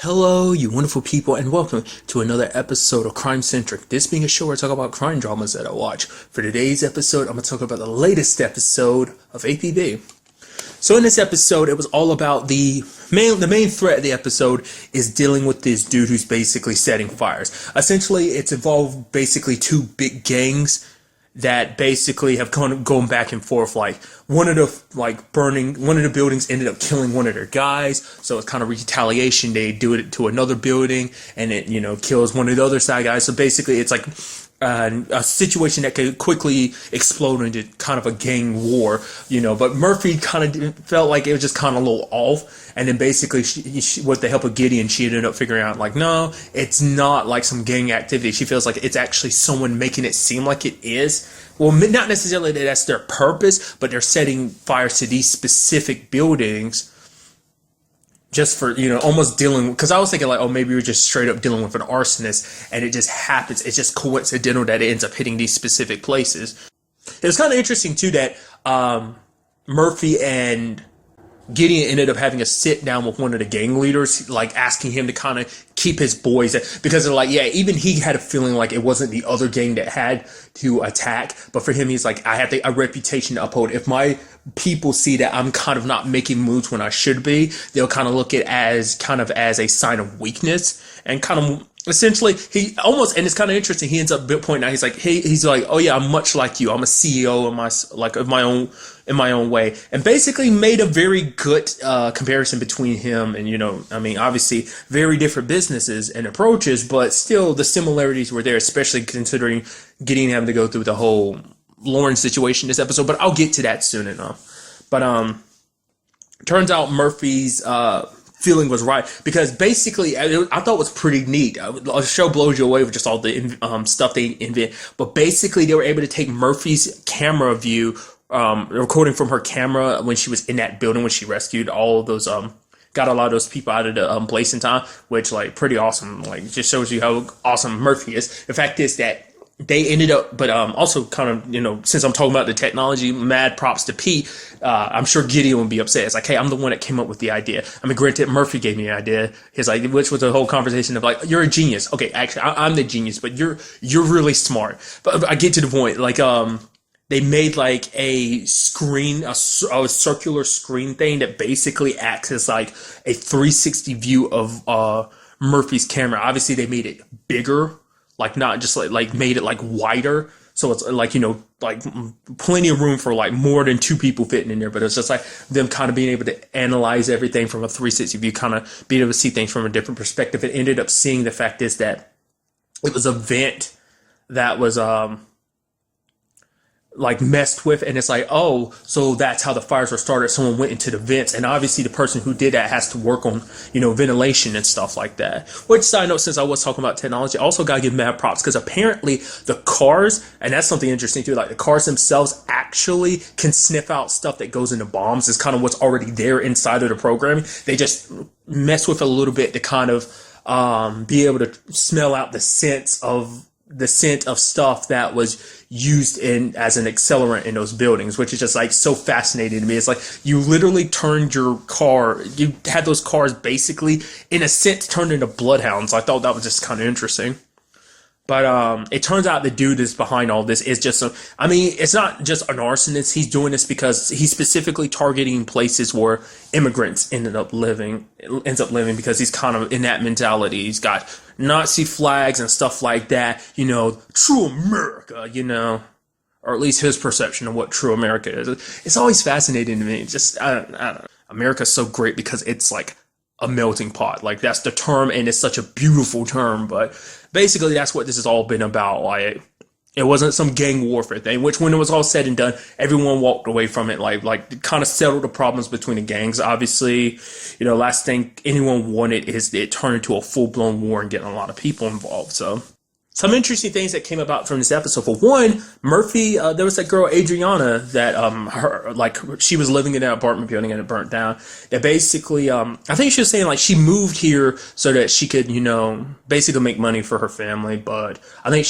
Hello, you wonderful people, and welcome to another episode of Crime Centric. This being a show where I talk about crime dramas that I watch. For today's episode, I'm going to talk about the latest episode of APB. So in this episode, it was all about the main threat of the episode is dealing with this dude who's basically setting fires. Essentially, it's involved basically two big gangs that basically have gone back and forth. Like one of the buildings ended up killing one of their guys, so it's kind of retaliation. They do it to another building, and it kills one of the other side guys. So basically, it's like a situation that could quickly explode into kind of a gang war, But Murphy kind of felt like it was just kind of a little off, and then basically, she, with the help of Gideon, she ended up figuring out like, no, it's not like some gang activity. She feels like it's actually someone making it seem like it is. Well, not necessarily that that's their purpose, but they're setting fires to these specific buildings just for, almost dealing, because I was thinking like, oh, maybe we're just straight up dealing with an arsonist, and it just happens. It's just coincidental that it ends up hitting these specific places. It was kind of interesting too that Murphy and Gideon ended up having a sit down with one of the gang leaders, like asking him to kind of keep his boys, because they're like, yeah, even he had a feeling like it wasn't the other gang that had to attack, but for him, he's like, I have a reputation to uphold. If my people see that I'm kind of not making moves when I should be, they'll kind of look at it as a sign of weakness, and kind of essentially he almost, and it's kind of interesting, he ends up pointing out, he's like, oh yeah, I'm much like you, I'm a CEO in my own way, and basically made a very good comparison between him and, obviously very different businesses and approaches, but still the similarities were there, especially considering Gideon having to go through the whole Lauren situation this episode, but I'll get to that soon enough. But turns out Murphy's feeling was right, because basically I thought it was pretty neat. The show blows you away with just all the stuff they invent, but basically they were able to take Murphy's camera view, recording from her camera when she was in that building when she rescued all of those got a lot of those people out of the place in time, which like pretty awesome. Like just shows you how awesome Murphy is. The fact is that they ended up, but also kind of, since I'm talking about the technology, mad props to Pete. I'm sure Gideon would be upset. It's like, hey, I'm the one that came up with the idea. I mean, granted, Murphy gave me the idea. He's like, which was the whole conversation of like, you're a genius. Okay, actually, I'm the genius, but you're really smart. But I get to the point. Like, they made like a screen, a circular screen thing that basically acts as like a 360 view of Murphy's camera. Obviously, they made it bigger. Like not just like made it like wider, so it's like like plenty of room for like more than two people fitting in there. But it's just like them kind of being able to analyze everything from a 360 view, kind of being able to see things from a different perspective. It ended up seeing the fact is that it was a vent that was like messed with, and it's like, oh, so that's how the fires were started. Someone went into the vents, and obviously the person who did that has to work on ventilation and stuff like that. Which, side note, since I was talking about technology, I also gotta give mad props, because apparently the cars, and that's something interesting too, like the cars themselves actually can sniff out stuff that goes into bombs. Is kind of what's already there inside of the programming. They just mess with it a little bit to kind of be able to smell out the scent of stuff that was used as an accelerant in those buildings, which is just like so fascinating to me. It's like you literally turned your car, you had those cars basically in a sense turned into bloodhounds. I thought that was just kind of interesting. But it turns out the dude is behind all this is just it's not just an arsonist. He's doing this because he's specifically targeting places where immigrants ends up living, because he's kind of in that mentality. He's got Nazi flags and stuff like that, true America, or at least his perception of what true America is. It's always fascinating to me. Just, I don't know. America's so great because it's like a melting pot. Like that's the term, and it's such a beautiful term, but basically that's what this has all been about. Like it wasn't some gang warfare thing, which when it was all said and done, everyone walked away from it like kind of settled the problems between the gangs. Obviously, last thing anyone wanted is it turned into a full-blown war and getting a lot of people involved. So some interesting things that came about from this episode. For one, Murphy, there was that girl Adriana that she was living in an apartment building and it burnt down. That basically, I think she was saying like she moved here so that she could, basically make money for her family. But I think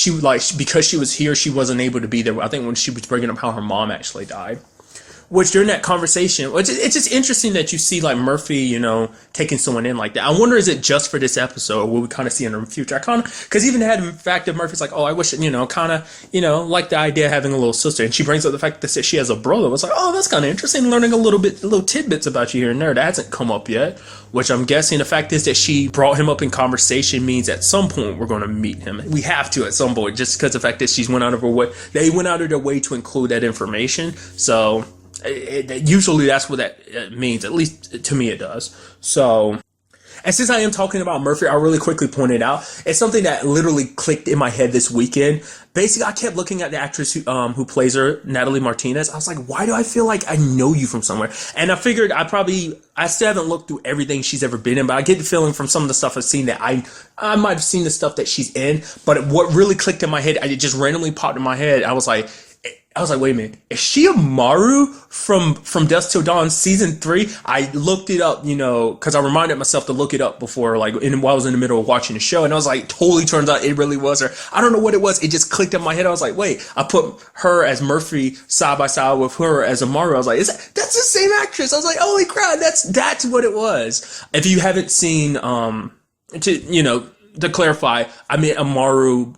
because she was here, she wasn't able to be there. I think when she was bringing up how her mom actually died. which during that conversation, which it's just interesting that you see like Murphy, taking someone in like that. I wonder, is it just for this episode, or will we kind of see in the future? I kind of, because even had the fact that Murphy's like, oh, I wish, kind of, like the idea of having a little sister, and she brings up the fact that she has a brother. It was like, oh, that's kind of interesting, learning a little tidbits about you here and there that hasn't come up yet. Which I'm guessing the fact is that she brought him up in conversation means at some point we're going to meet him. We have to at some point, just because the fact that they went out of their way to include that information. So usually that's what that means, at least to me it does. So, and since I am talking about Murphy, I'll really quickly point it out. It's something that literally clicked in my head this weekend. Basically, I kept looking at the actress who plays her, Natalie Martinez. I was like, why do I feel like I know you from somewhere? And I figured I still haven't looked through everything she's ever been in, but I get the feeling from some of the stuff I've seen that I might have seen the stuff that she's in. But what really clicked in my head, it just randomly popped in my head. I was like, wait a minute, is she Amaru from Dusk Till Dawn season 3? I looked it up, because I reminded myself to look it up before, while I was in the middle of watching the show, and I was like, totally turns out it really was her. I don't know what it was. It just clicked in my head. I was like, wait, I put her as Murphy side by side with her as Amaru. I was like, that's the same actress. I was like, holy crap, that's what it was. If you haven't seen, to clarify, I mean Amaru,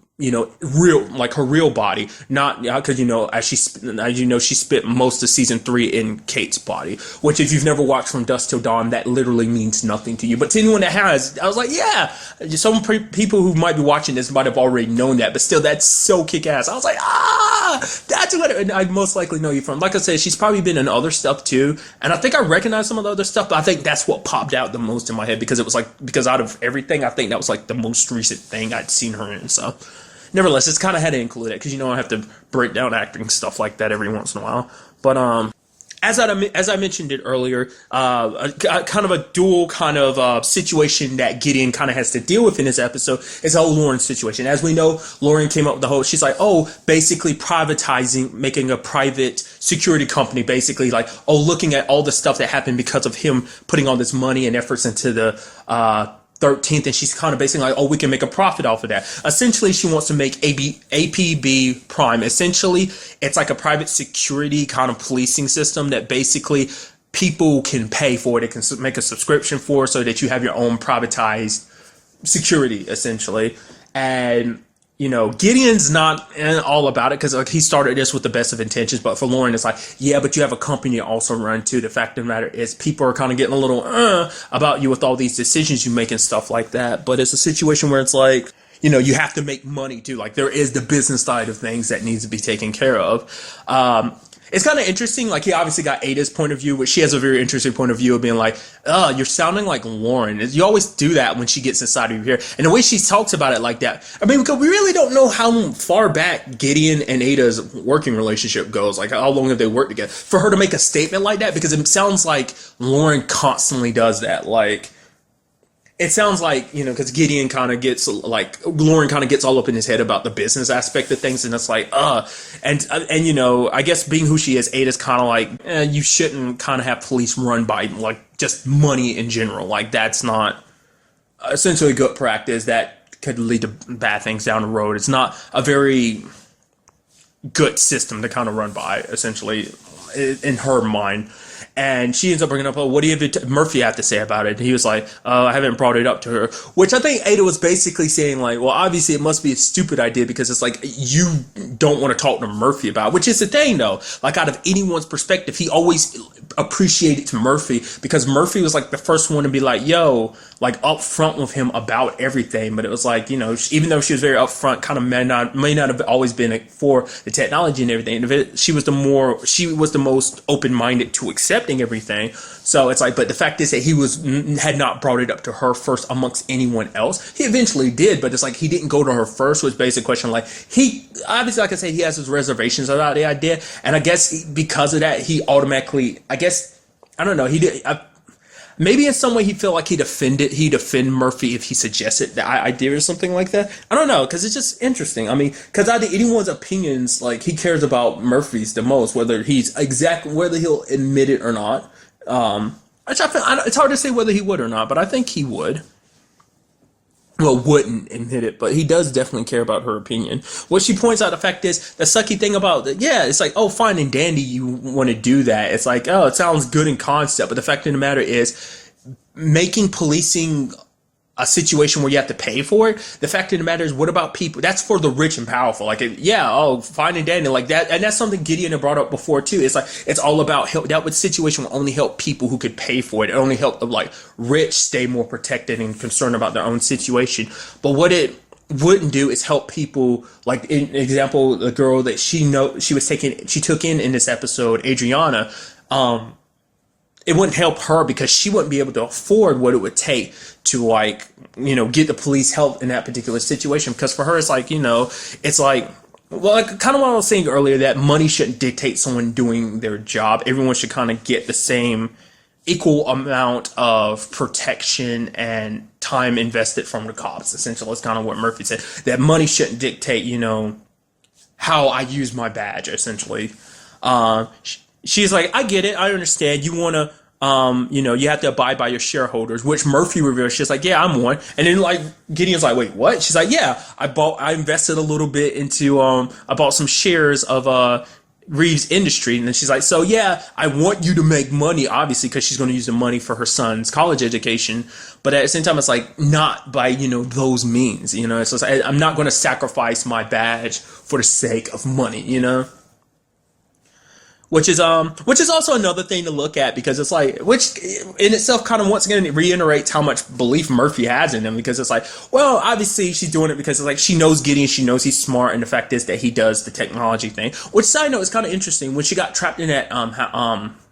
real, like her real body, not because she spent most of season 3 in Kate's body, which if you've never watched From Dusk Till Dawn, that literally means nothing to you. But to anyone that has, I was like, yeah, some people who might be watching this might have already known that, but still, that's so kick-ass. I was like, that's what I most likely know you from. Like I said, she's probably been in other stuff too, and I think I recognize some of the other stuff, but I think that's what popped out the most in my head, because out of everything, I think that was like the most recent thing I'd seen her in. So nevertheless, it's kind of had to include it, because I have to break down acting stuff like that every once in a while. But as I mentioned it earlier, kind of a dual kind of situation that Gideon kind of has to deal with in this episode is the whole Lauren situation. As we know, Lauren came up with the whole, she's like, basically privatizing, making a private security company, basically like, looking at all the stuff that happened because of him putting all this money and efforts into the 13th, and she's kind of basically like, we can make a profit off of that. Essentially, she wants to make APB Prime. Essentially, it's like a private security kind of policing system that basically people can pay for. They can make a subscription for, so that you have your own privatized security, essentially. And Gideon's not all about it, because he started this with the best of intentions. But for Lauren, it's like, yeah, but you have a company to also run too. The fact of the matter is, people are kind of getting a little about you with all these decisions you make and stuff like that. But it's a situation where it's like, you have to make money too. Like, there is the business side of things that needs to be taken care of. It's kind of interesting. Like, he obviously got Ada's point of view, but she has a very interesting point of view of being like, you're sounding like Lauren. You always do that when she gets inside of you here. And the way she talks about it like that, I mean, because we really don't know how far back Gideon and Ada's working relationship goes. Like, how long have they worked together? For her to make a statement like that, because it sounds like Lauren constantly does that. Like, it sounds like, because Gideon kind of gets, like, Lauren kind of gets all up in his head about the business aspect of things, and it's like, and I guess being who she is, Ada's kind of like, you shouldn't kind of have police run by, like, just money in general. Like, that's not essentially good practice. That could lead to bad things down the road. It's not a very good system to kind of run by, essentially, in her mind. And she ends up bringing up, what do you have Murphy have to say about it? And he was like, I haven't brought it up to her. Which I think Ada was basically saying, like, well, obviously it must be a stupid idea, because it's like, you don't want to talk to Murphy about it. Which is the thing, though. Like, out of anyone's perspective, he always appreciated to Murphy, because Murphy was like the first one to be like, yo, like, up front with him about everything. But it was like, even though she was very upfront, kind of may not have always been for the technology and everything. She was the most open-minded to accepting everything. So it's like, but the fact is that he had not brought it up to her first amongst anyone else. He eventually did, but it's like, he didn't go to her first. Was basic question. Like, he obviously, like I said, he has his reservations about the idea, and I guess because of that, he automatically, I don't know, he did. Maybe in some way he felt like he'd offend Murphy if he suggested that idea or something like that. I don't know, because it's just interesting. I mean, because out of anyone's opinions, like, he cares about Murphy's the most, whether he'll admit it or not. It's hard to say whether he would or not, but I think he would. well, wouldn't admit it, but he does definitely care about her opinion. What she points out, the fact is, the sucky thing about it, yeah, it's like, oh, fine and dandy, you want to do that. It's like, oh, it sounds good in concept, but the fact of the matter is, making policing a situation where you have to pay for it. The fact of the matter is, what about people? That's for the rich and powerful. Like, yeah, oh, fine and dandy, like that, and that's something Gideon had brought up before too. It's like it's all about help. That would situation will only help people who could pay for it. It only help the like rich stay more protected and concerned about their own situation. But what it wouldn't do is help people. Like in example, the girl that she took in this episode, Adriana. It wouldn't help her because she wouldn't be able to afford what it would take to like, get the police help in that particular situation. Because for her, it's like, it's like, well, like, kind of what I was saying earlier, that money shouldn't dictate someone doing their job. Everyone should kind of get the same equal amount of protection and time invested from the cops. Essentially, that's kind of what Murphy said. That money shouldn't dictate, how I use my badge, essentially. She's like, I get it. I understand. You want to, you have to abide by your shareholders, which Murphy reveals. She's like, yeah, I'm one. And then like Gideon's like, wait, what? She's like, yeah, I invested a little bit into, I bought some shares of, Reeves Industry. And then she's like, so yeah, I want you to make money, obviously, because she's going to use the money for her son's college education. But at the same time, it's like not by, those means, it's just, I'm not going to sacrifice my badge for the sake of money, Which is also another thing to look at because it's like, which in itself kind of once again reiterates how much belief Murphy has in him because it's like, well, obviously she's doing it because it's like she knows Gideon, she knows he's smart, and the fact is that he does the technology thing. Which side note is kind of interesting. When she got trapped in that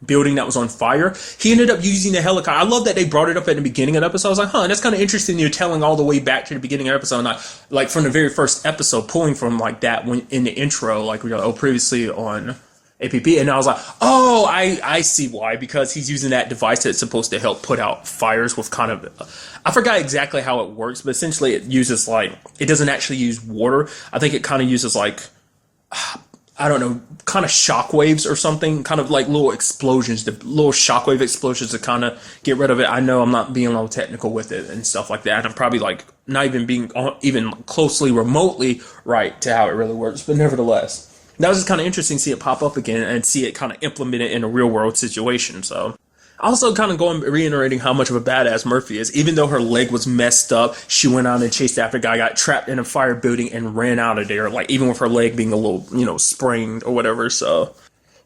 building that was on fire, he ended up using the helicopter. I love that they brought it up at the beginning of the episode. I was like, that's kind of interesting. You're telling all the way back to the beginning of the episode, not like from the very first episode, pulling from like that when in the intro, like previously on APP, and I was like, oh, I see why, because he's using that device that's supposed to help put out fires with kind of, I forgot exactly how it works, but essentially it uses like, it doesn't actually use water. I think it kind of uses like, I don't know, kind of shockwaves or something, kind of like little explosions, the little shockwave explosions to kind of get rid of it. I know I'm not being all technical with it and stuff like that, and I'm probably like not even being even closely remotely right to how it really works, but nevertheless. That was just kind of interesting to see it pop up again and see it kind of implemented in a real world situation. So also kind of reiterating how much of a badass Murphy is. Even though her leg was messed up, she went out and chased after a guy, got trapped in a fire building and ran out of there. Like even with her leg being a little, sprained or whatever. So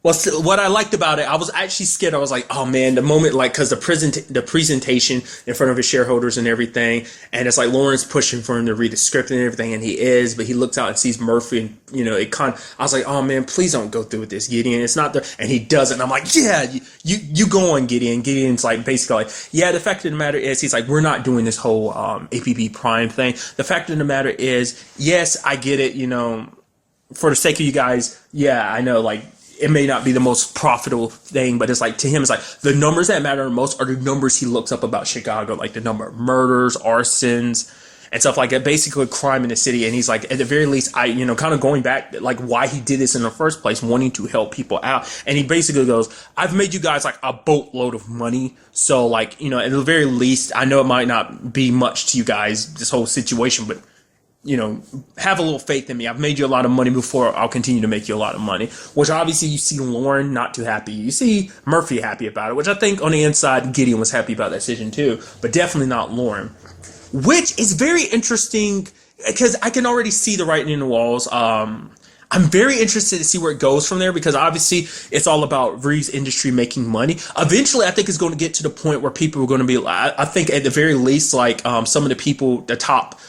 well, what I liked about it, I was actually scared. I was like, oh man, the moment, like, cause the presentation in front of his shareholders and everything. And it's like Lauren's pushing for him to read the script and everything. And he is, but he looks out and sees Murphy and, I was like, oh man, please don't go through with this, Gideon. It's not there. And he doesn't. I'm like, yeah, you go on, Gideon. Gideon's like, basically like, yeah, the fact of the matter is, he's like, we're not doing this whole, APB Prime thing. The fact of the matter is, yes, I get it. For the sake of you guys. Yeah, I know, like, it may not be the most profitable thing, but it's like to him, it's like the numbers that matter most are the numbers he looks up about Chicago, like the number of murders, arsons, and stuff like that, basically crime in the city. And he's like, at the very least, kind of going back, like why he did this in the first place, wanting to help people out. And he basically goes, I've made you guys like a boatload of money. So like, at the very least, I know it might not be much to you guys, this whole situation, but have a little faith in me. I've made you a lot of money before. I'll continue to make you a lot of money. Which obviously you see Lauren not too happy. You see Murphy happy about it, which I think on the inside Gideon was happy about that decision too, but definitely not Lauren. Which is very interesting because I can already see the writing in the walls. I'm very interested to see where it goes from there because obviously it's all about Reeves Industry making money. Eventually, I think it's going to get to the point where people are going to be, I think at the very least, like some of the people, the top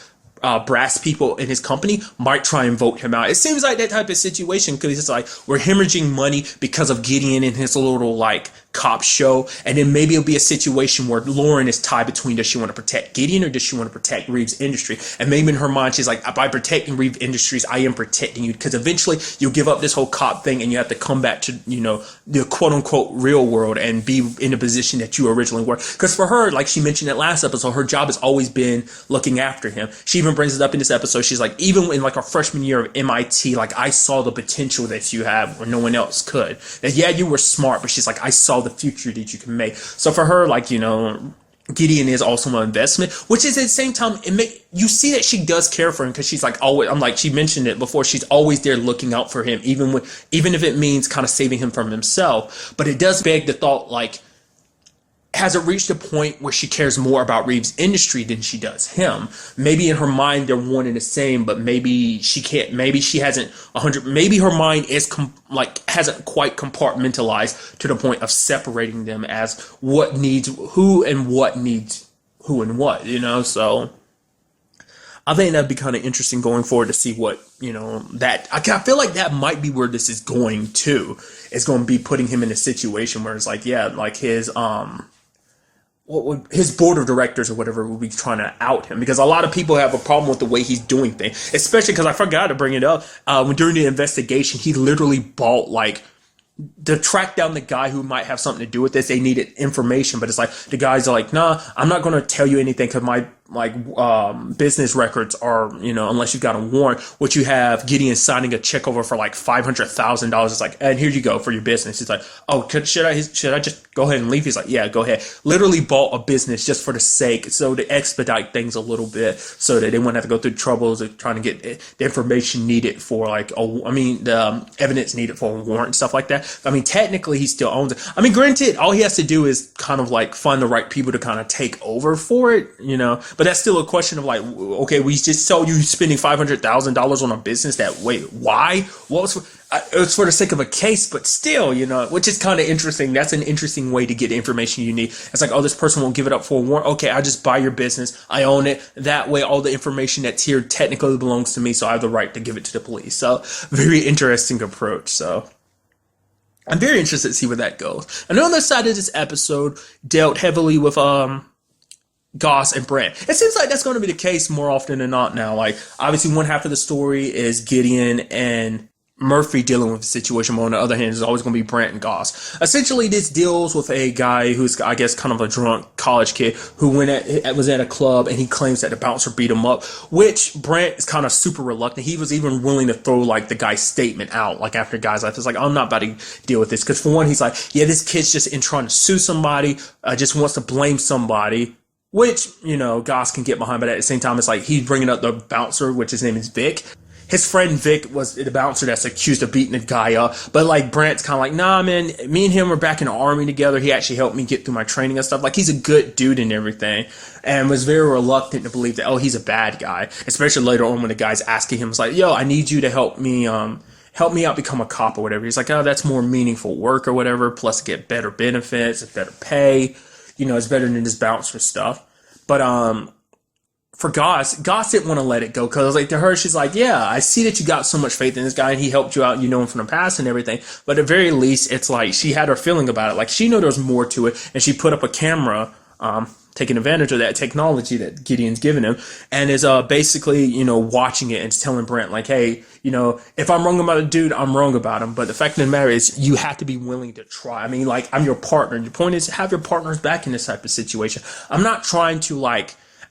brass people in his company might try and vote him out. It seems like that type of situation because it's like we're hemorrhaging money because of Gideon and his little like cop show, and then maybe it'll be a situation where Lauren is tied between does she want to protect Gideon or does she want to protect Reeves Industry, and maybe in her mind she's like, by protecting Reeves Industries I am protecting you, because eventually you'll give up this whole cop thing and you have to come back to the quote-unquote real world and be in the position that you originally were. Because for her, like she mentioned in that last episode, her job has always been looking after him. She even brings it up in this episode. She's like, even in like our freshman year of MIT, like I saw the potential that you have where no one else could. That yeah, you were smart, but she's like, I saw the future that you can make. So for her, like, Gideon is also an investment, which is at the same time, you see that she does care for him because she's like always, I'm like, she mentioned it before, she's always there looking out for him, even if it means kind of saving him from himself. But it does beg the thought, like, has it reached a point where she cares more about Reeves' industry than she does him? Maybe in her mind they're one and the same, but maybe she can't. Maybe she hasn't 100. Maybe her mind is hasn't quite compartmentalized to the point of separating them as what needs who and what needs who and what. So I think that'd be kind of interesting going forward to see what that. I feel like that might be where this is going to. It's going to be putting him in a situation where it's like, yeah, like his board of directors or whatever will be trying to out him, because a lot of people have a problem with the way he's doing things, especially because I forgot to bring it up when during the investigation he literally bought to track down the guy who might have something to do with this. They needed information, but it's like the guys are like, nah, I'm not going to tell you anything because my business records are, unless you've got a warrant, which you have Gideon signing a check over for like $500,000. It's like, and here you go for your business. It's like, oh, should I just go ahead and leave? He's like, yeah, go ahead. Literally bought a business just for the sake, so to expedite things a little bit, so that they wouldn't have to go through troubles of trying to get the information needed for the evidence needed for a warrant and stuff like that. I mean, technically he still owns it. I mean, granted, all he has to do is kind of like find the right people to kind of take over for it, But that's still a question of like, okay, we just saw you spending $500,000 on a business that, wait, why? What was it was for the sake of a case, but still, which is kind of interesting. That's an interesting way to get the information you need. It's like, oh, this person won't give it up for a warrant. Okay, I just buy your business. I own it. That way, all the information that's here technically belongs to me, so I have the right to give it to the police. So, very interesting approach. So, I'm very interested to see where that goes. And on the other side of this episode dealt heavily with Goss and Brent. It seems like that's going to be the case more often than not now. Like, obviously, one half of the story is Gideon and Murphy dealing with the situation, but on the other hand, there's always going to be Brent and Goss. Essentially, this deals with a guy who's, I guess, kind of a drunk college kid who was at a club, and he claims that the bouncer beat him up, which Brent is kind of super reluctant. He was even willing to throw, like, the guy's statement out, like, after the guy's life. It's like, I'm not about to deal with this, because for one, he's like, yeah, this kid's just in trying to sue somebody, just wants to blame somebody, which, Goss can get behind, but at the same time, it's like, he's bringing up the bouncer, which his name is Vic. His friend Vic was the bouncer that's accused of beating the guy up. But, like, Brent's kind of like, nah, man, me and him were back in the army together. He actually helped me get through my training and stuff. Like, he's a good dude and everything. And was very reluctant to believe that, oh, he's a bad guy. Especially later on when the guy's asking him, it's like, yo, I need you to help me out become a cop or whatever. He's like, oh, that's more meaningful work or whatever. Plus, get better benefits, better pay. It's better than this bouncer stuff. But, for Goss didn't want to let it go, because like to her, she's like, yeah, I see that you got so much faith in this guy and he helped you out, him from the past and everything. But at the very least, it's like she had her feeling about it. Like she knew there was more to it, and she put up a camera, taking advantage of that technology that Gideon's given him, and is basically, watching it and telling Brent like, hey, if I'm wrong about a dude, I'm wrong about him. But the fact of the matter is, you have to be willing to try. I mean, like, I'm your partner. And the point is, have your partners back in this type of situation. I'm not trying to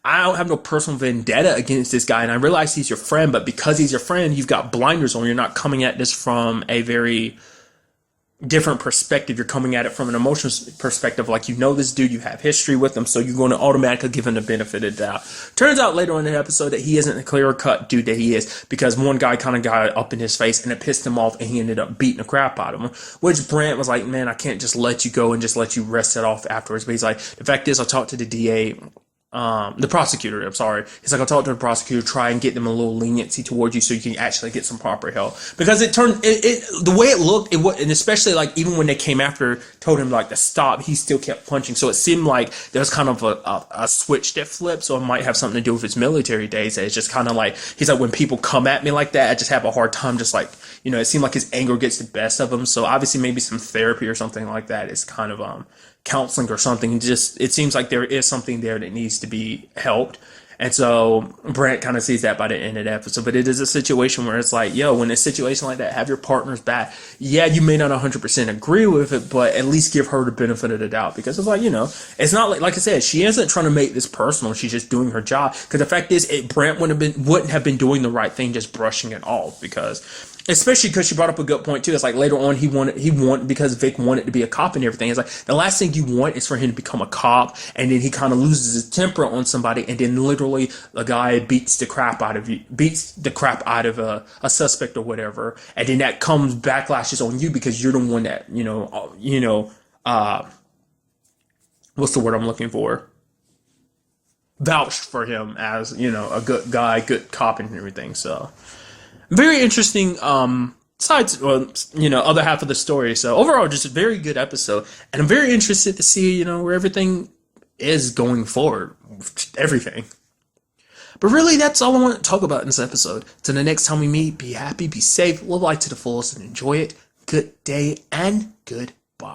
I don't have no personal vendetta against this guy, and I realize he's your friend, but because he's your friend, you've got blinders on. You're not coming at this from a very different perspective. You're coming at it from an emotional perspective, like, this dude, you have history with him, so you're going to automatically give him the benefit of the doubt. Turns out later on in the episode that he isn't the clear-cut dude that he is, because one guy kind of got up in his face, and it pissed him off, and he ended up beating the crap out of him, which Brent was like, man, I can't just let you go and just let you rest it off afterwards. But he's like, the fact is, I talked to the DA, the prosecutor, I'm sorry. He's like, I'll talk to the prosecutor, try and get them a little leniency towards you so you can actually get some proper help. Because the way it looked, and especially like even when they came after, told him like to stop, he still kept punching. So it seemed like there was kind of a switch that flipped. So it might have something to do with his military days. It's just kind of like, he's like, when people come at me like that, I just have a hard time just like, it seemed like his anger gets the best of him. So obviously maybe some therapy or something like that is kind of, counseling or something. Just, it seems like there is something there that needs to be helped. And so Brent kind of sees that by the end of the episode. But it is a situation where it's like, yo, when a situation like that, have your partner's back. Yeah, you may not 100% agree with it, but at least give her the benefit of the doubt. Because it's like, it's not like I said, she isn't trying to make this personal. She's just doing her job. Because the fact is, Brent wouldn't have been doing the right thing, just brushing it off. Because Especially because she brought up a good point too. It's like later on he wanted because Vic wanted to be a cop and everything. It's like the last thing you want is for him to become a cop, and then he kind of loses his temper on somebody, and then literally the guy beats the crap out of a suspect or whatever, and then that comes backlashes on you because you're the one that what's the word I'm looking for? Vouched for him as a good guy, good cop, and everything. So. Very interesting sides, other half of the story. So overall, just a very good episode, and I'm very interested to see, where everything is going forward, everything. But really, that's all I want to talk about in this episode. Till the next time we meet, be happy, be safe, live life to the fullest, and enjoy it. Good day and good